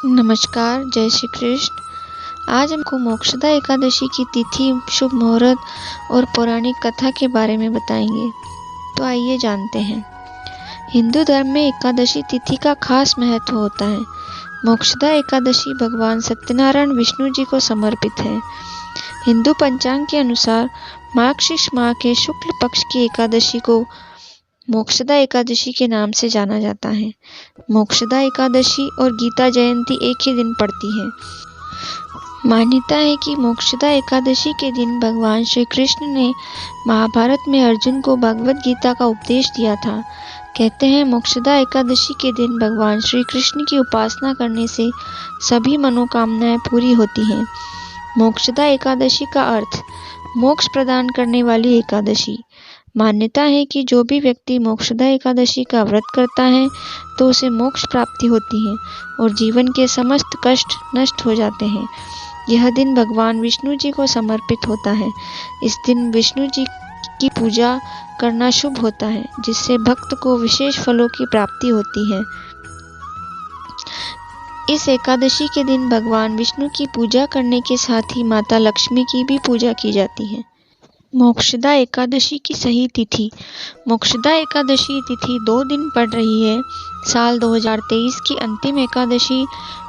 नमस्कार, जय श्री कृष्ण। आज हमको मोक्षदा एकादशी की तिथि, शुभ मुहूर्त और पौराणिक कथा के बारे में बताएंगे। तो आइए जानते हैं। हिंदू धर्म में एकादशी तिथि का खास महत्व होता है। मोक्षदा एकादशी भगवान सत्यनारायण विष्णु जी को समर्पित है। हिंदू पंचांग के अनुसार मार्गशीर्ष माह के शुक्ल पक्ष की एकादशी को मोक्षदा एकादशी के नाम से जाना जाता है। मोक्षदा एकादशी और गीता जयंती एक ही दिन पड़ती है। मान्यता है कि मोक्षदा एकादशी के दिन भगवान श्री कृष्ण ने महाभारत में अर्जुन को भगवद गीता का उपदेश दिया था। कहते हैं मोक्षदा एकादशी के दिन भगवान श्री कृष्ण की उपासना करने से सभी मनोकामनाएं पूरी होती हैं। मोक्षदा एकादशी का अर्थ मोक्ष प्रदान करने वाली एकादशी। मान्यता है कि जो भी व्यक्ति मोक्षदा एकादशी का व्रत करता है तो उसे मोक्ष प्राप्ति होती है और जीवन के समस्त कष्ट नष्ट हो जाते हैं। यह दिन भगवान विष्णु जी को समर्पित होता है। इस दिन विष्णु जी की पूजा करना शुभ होता है, जिससे भक्त को विशेष फलों की प्राप्ति होती है। इस एकादशी के दिन भगवान विष्णु की पूजा करने के साथ ही माता लक्ष्मी की भी पूजा की जाती है। मोक्षदा एकादशी की सही तिथि। मोक्षदा एकादशी तिथि 2 दिन पड़ रही है। साल 2023 की अंतिम एकादशी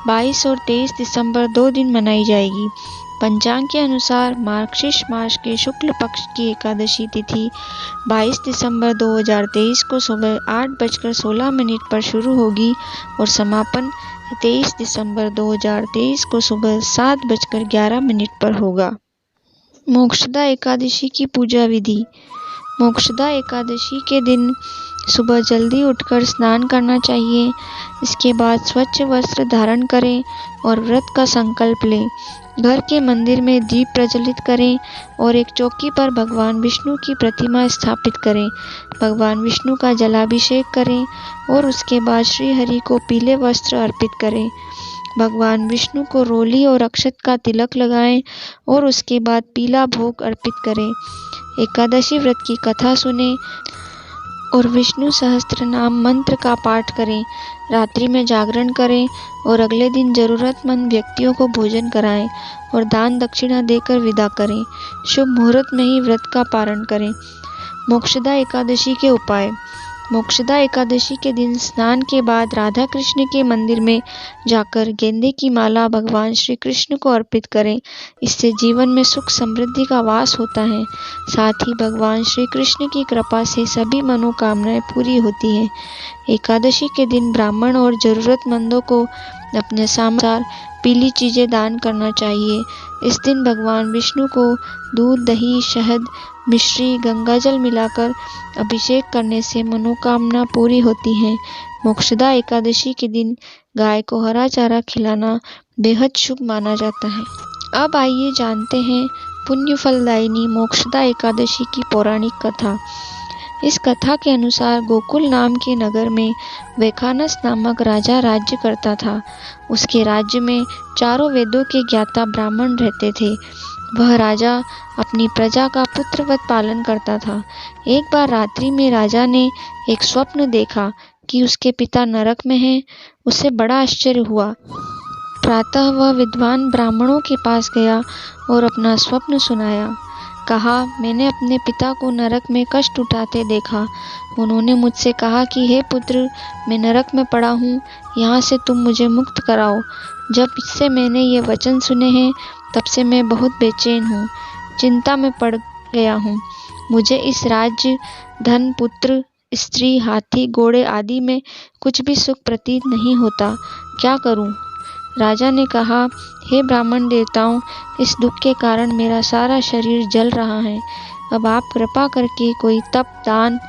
22 और 23 दिसंबर 2 दिन मनाई जाएगी। पंचांग के अनुसार मार्गशीर्ष मास के शुक्ल पक्ष की एकादशी तिथि 22 दिसंबर 2023 को सुबह 8:16 पर शुरू होगी और समापन 23 दिसंबर 2023 को सुबह 7:11 पर होगा। मोक्षदा एकादशी की पूजा विधि। मोक्षदा एकादशी के दिन सुबह जल्दी उठकर स्नान करना चाहिए। इसके बाद स्वच्छ वस्त्र धारण करें और व्रत का संकल्प लें। घर के मंदिर में दीप प्रज्वलित करें और एक चौकी पर भगवान विष्णु की प्रतिमा स्थापित करें। भगवान विष्णु का जलाभिषेक करें और उसके बाद श्री हरि को पीले वस्त्र अर्पित करें। भगवान विष्णु को रोली और अक्षत का तिलक लगाएं और उसके बाद पीला भोग अर्पित करें। एकादशी व्रत की कथा सुनें और विष्णु सहस्त्र नाम मंत्र का पाठ करें। रात्रि में जागरण करें और अगले दिन जरूरतमंद व्यक्तियों को भोजन कराएं और दान दक्षिणा देकर विदा करें। शुभ मुहूर्त में ही व्रत का पारण करें। मोक्षदा एकादशी के उपाय। मोक्षदा एकादशी के दिन स्नान के बाद राधा कृष्ण के मंदिर में जाकर गेंदे की माला भगवान श्री कृष्ण को अर्पित करें। इससे जीवन में सुख समृद्धि का वास होता है। साथ ही भगवान श्री कृष्ण की कृपा से सभी मनोकामनाएं पूरी होती हैं। एकादशी के दिन ब्राह्मण और जरूरतमंदों को अपने सामर्थ्यानुसार पीली चीज़ें दान करना चाहिए। इस दिन भगवान विष्णु को दूध, दही, शहद, मिश्री, गंगाजल मिलाकर अभिषेक करने से मनोकामना पूरी होती है। मोक्षदा एकादशी के दिन गाय को हरा चारा खिलाना बेहद शुभ माना जाता है। अब आइए जानते हैं पुण्य फलदायिनी मोक्षदा एकादशी की पौराणिक कथा। इस कथा के अनुसार गोकुल नाम के नगर में वैखानस नामक राजा राज्य करता था। उसके राज्य में चारों वेदों के ज्ञाता ब्राह्मण रहते थे। वह राजा अपनी प्रजा का पुत्रवत पालन करता था। एक बार रात्रि में राजा ने एक स्वप्न देखा कि उसके पिता नरक में हैं। उसे बड़ा आश्चर्य हुआ। प्रातः वह विद्वान ब्राह्मणों के पास गया और अपना स्वप्न सुनाया। कहा, मैंने अपने पिता को नरक में कष्ट उठाते देखा। उन्होंने मुझसे कहा कि हे पुत्र, मैं नरक में पड़ा हूँ, यहाँ से तुम मुझे मुक्त कराओ। जब से मैंने ये वचन सुने हैं तब से मैं बहुत बेचैन हूँ, चिंता में पड़ गया हूँ। मुझे इस राज्य, धन, पुत्र, स्त्री, हाथी, घोड़े आदि में कुछ भी सुख प्रतीत नहीं होता। क्या करूँ? राजा ने कहा, हे ब्राह्मण देवताओं, इस दुख के कारण मेरा सारा शरीर जल रहा है। अब आप कृपा करके कोई तप, दान,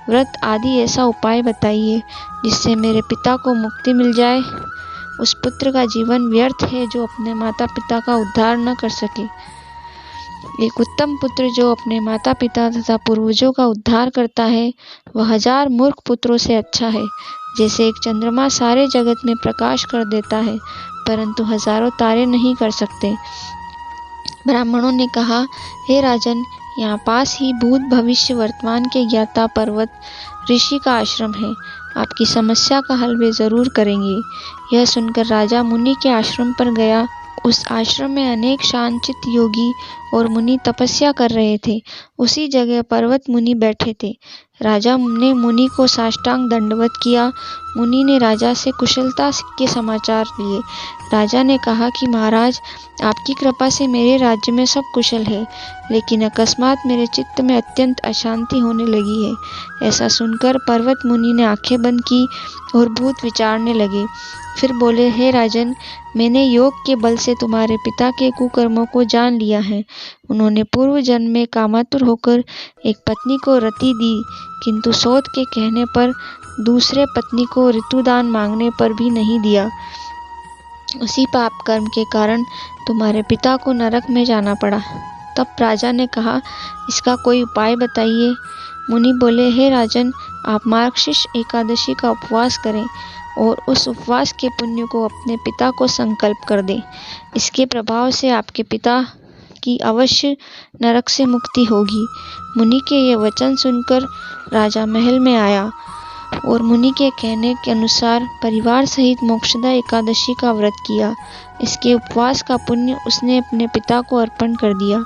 व्रत आदि ऐसा उपाय बताइए जिससे मेरे पिता को मुक्ति मिल जाए। उस पुत्र का जीवन व्यर्थ है जो अपने माता पिता का उद्धार न कर सके। एक उत्तम पुत्र जो अपने माता पिता तथा पूर्वजों का उद्धार करता है, वह 1000 मूर्ख पुत्रों से अच्छा है। जैसे एक चंद्रमा सारे जगत में प्रकाश कर देता है, परंतु हजारों तारे नहीं कर सकते। ब्राह्मणों ने कहा, हे राजन, यहाँ पास ही भूत, भविष्य, वर्तमान के ज्ञाता पर्वत ऋषि का आश्रम है। आपकी समस्या का हल वे जरूर करेंगे। यह सुनकर राजा मुनि के आश्रम पर गया। उस आश्रम में अनेक शांतचित्त योगी और मुनि तपस्या कर रहे थे। उसी जगह पर्वत मुनि बैठे थे। राजा ने मुनि को साष्टांग दंडवत किया। मुनि ने राजा से कुशलता के समाचार लिए। राजा ने कहा कि महाराज, आपकी कृपा से मेरे राज्य में सब कुशल है, लेकिन अकस्मात मेरे चित्त में अत्यंत अशांति होने लगी है। ऐसा सुनकर पर्वत मुनि ने आंखें बंद की और भूत विचारने लगे। फिर बोले, हे राजन, मैंने योग के बल से तुम्हारे पिता के कुकर्मों को जान लिया है। उन्होंने पूर्व जन्म में कामातुर होकर एक पत्नी को रति दी, किंतु सोत के कहने पर दूसरे पत्नी को ऋतुदान मांगने पर भी नहीं दिया। उसी पाप कर्म के कारण तुम्हारे पिता को नरक में जाना पड़ा। तब राजा ने कहा, इसका कोई उपाय बताइए। मुनि बोले, हे राजन, आप मार्गशीर्ष एकादशी का उपवास करें और उस उपवास के पुण्य को अपने पिता को संकल्प कर दें। इसके प्रभाव से आपके पिता की अवश्य नरक से मुक्ति होगी। मुनि के ये वचन सुनकर राजा महल में आया और मुनि के कहने के अनुसार परिवार सहित मोक्षदा एकादशी का व्रत किया। इसके उपवास का पुण्य उसने अपने पिता को अर्पण कर दिया।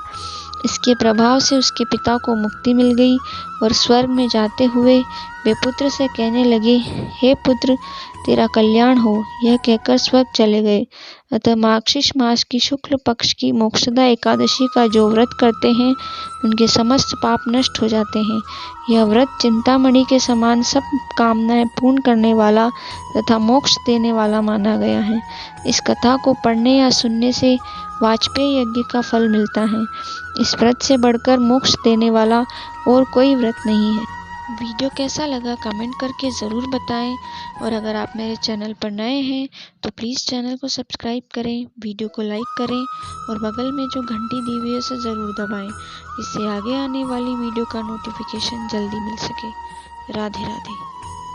इसके प्रभाव से उसके पिता को मुक्ति मिल गई और स्वर्ग में जाते हुए वे पुत्र से कहने लगे, हे पुत्र, तेरा कल्याण हो। यह कहकर स्वर्ग चले गए। अतः मार्गशीर्ष मास की शुक्ल पक्ष की मोक्षदा एकादशी का जो व्रत करते हैं, उनके समस्त पाप नष्ट हो जाते हैं। यह व्रत चिंतामणि के समान सब कामनाएं पूर्ण करने वाला तथा मोक्ष देने वाला माना गया है। इस कथा को पढ़ने या सुनने से वाजपेयी यज्ञ का फल मिलता है। इस व्रत से बढ़कर मोक्ष देने वाला और कोई व्रत नहीं है। वीडियो कैसा लगा कमेंट करके ज़रूर बताएं, और अगर आप मेरे चैनल पर नए हैं तो प्लीज़ चैनल को सब्सक्राइब करें, वीडियो को लाइक करें और बगल में जो घंटी दी हुई है उसे ज़रूर दबाएं, इससे आगे आने वाली वीडियो का नोटिफिकेशन जल्दी मिल सके। राधे राधे।